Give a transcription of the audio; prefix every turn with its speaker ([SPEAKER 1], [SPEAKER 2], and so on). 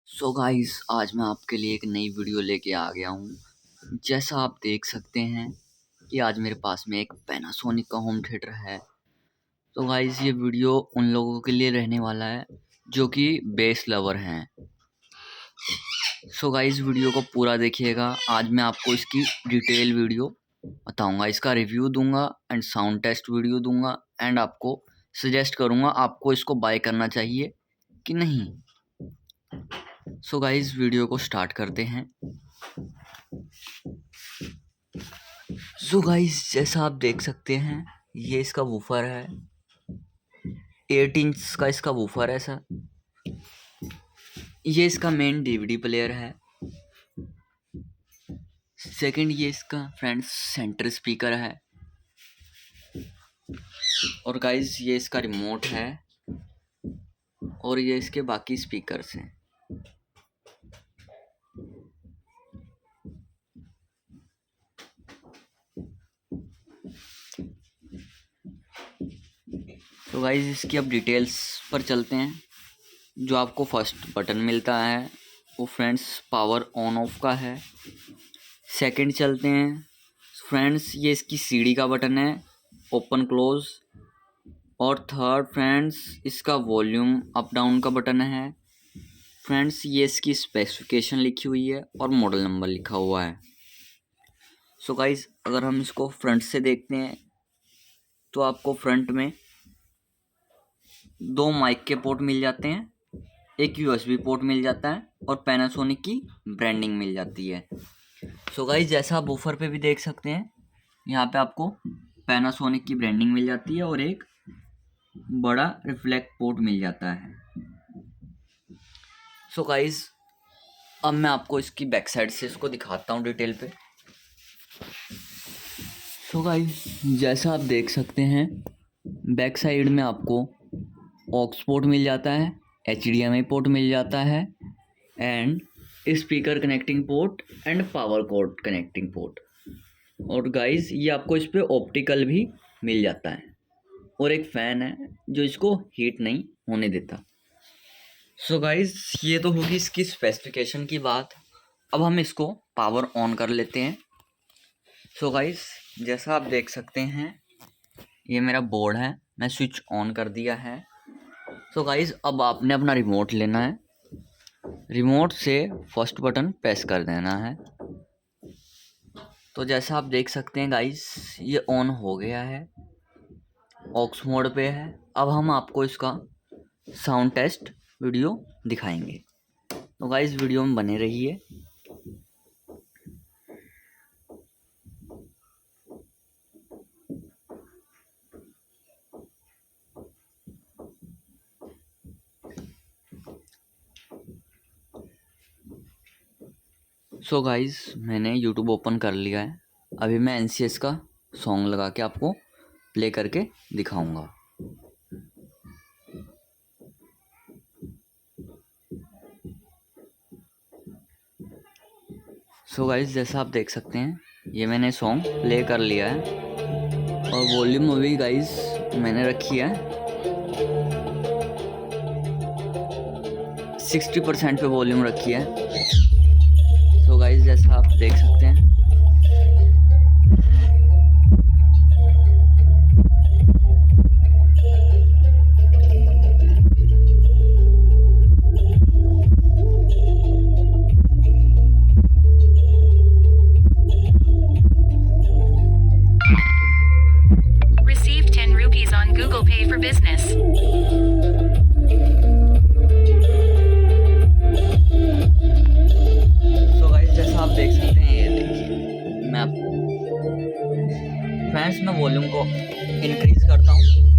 [SPEAKER 1] So guys आज मैं आपके लिए एक नई वीडियो लेके आ गया हूँ। जैसा आप देख सकते हैं कि आज मेरे पास में एक पैनासोनिक का होम थिएटर है। तो गाइस ये वीडियो उन लोगों के लिए रहने वाला है जो कि बेस लवर हैं। सो गाइस वीडियो को पूरा देखिएगा। आज मैं आपको इसकी डिटेल वीडियो बताऊंगा, इसका रिव्यू दूंगा एंड साउंड टेस्ट वीडियो दूंगा एंड आपको सजेस्ट करूंगा आपको इसको बाय करना चाहिए कि नहीं। सो गाइस वीडियो को स्टार्ट करते हैं। सो गाइस जैसा आप देख सकते हैं ये इसका वूफर है, 8 इंच का इसका वूफर है सर। ये इसका मेन डीवीडी प्लेयर है। सेकंड ये इसका फ्रेंड्स सेंटर स्पीकर है। और गाइस ये इसका रिमोट है और ये इसके बाकी स्पीकर्स हैं। तो गाइस इसकी अब डिटेल्स पर चलते हैं। जो आपको फर्स्ट बटन मिलता है वो फ्रेंड्स पावर ऑन ऑफ का है। सेकंड चलते हैं फ्रेंड्स, ये इसकी सीडी का बटन है, ओपन क्लोज। और थर्ड फ्रेंड्स इसका वॉल्यूम अप डाउन का बटन है। फ्रेंड्स ये इसकी स्पेसिफिकेशन लिखी हुई है और मॉडल नंबर लिखा हुआ है। सो गाइस अगर हम इसको फ्रंट से देखते हैं तो आपको फ्रंट में 2 माइक के पोर्ट मिल जाते हैं, एक यूएसबी पोर्ट मिल जाता है और पैनासोनिक की ब्रांडिंग मिल जाती है। सो गाइस जैसा आप ऑफर पे भी देख सकते हैं यहाँ पे आपको पैनासोनिक की ब्रांडिंग मिल जाती है और एक बड़ा रिफ्लेक्ट पोर्ट मिल जाता है। सो गाइस अब मैं आपको इसकी बैक साइड से इसको दिखाता हूँ डिटेल पे। सो गाइस जैसा आप देख सकते हैं बैक साइड में आपको ऑक्स पोर्ट मिल जाता है, HDMI पोर्ट मिल जाता है and speaker connecting port and power code connecting port. और गाइस ये आपको इस पे ऑप्टिकल भी मिल जाता है और एक फ़ैन है जो इसको हीट नहीं होने देता। सो गाइस ये तो होगी इसकी स्पेसिफिकेशन की बात। अब हम इसको पावर ऑन कर लेते हैं। सो गाइस जैसा आप देख सकते हैं ये मेरा बोर्ड है, मैं स्विच ऑन कर दिया है। सो गाइस अब आपने अपना रिमोट लेना है, रिमोट से फर्स्ट बटन प्रेस कर देना है। तो जैसा आप देख सकते हैं गाइस ये ऑन हो गया है, ऑक्स मोड पे है। अब हम आपको इसका साउंड टेस्ट वीडियो दिखाएंगे। तो गाइस वीडियो में बने रहिए। सो गाइस मैंने यूट्यूब ओपन कर लिया है। अभी मैं NCS का सॉन्ग लगा के आपको प्ले करके दिखाऊंगा। सो गाइस जैसा आप देख सकते हैं ये मैंने सॉन्ग प्ले कर लिया है और वॉल्यूम अभी गाइस मैंने रखी है 60% पे वॉल्यूम रखी है। तो गाइस जैसा आप देख सकते हैं
[SPEAKER 2] Received 10 rupees on Google Pay for business.
[SPEAKER 1] आप देख सकते हैं ये देखिए मैं आपको फ्रेंड्स मैं वॉल्यूम को इंक्रीज करता हूँ।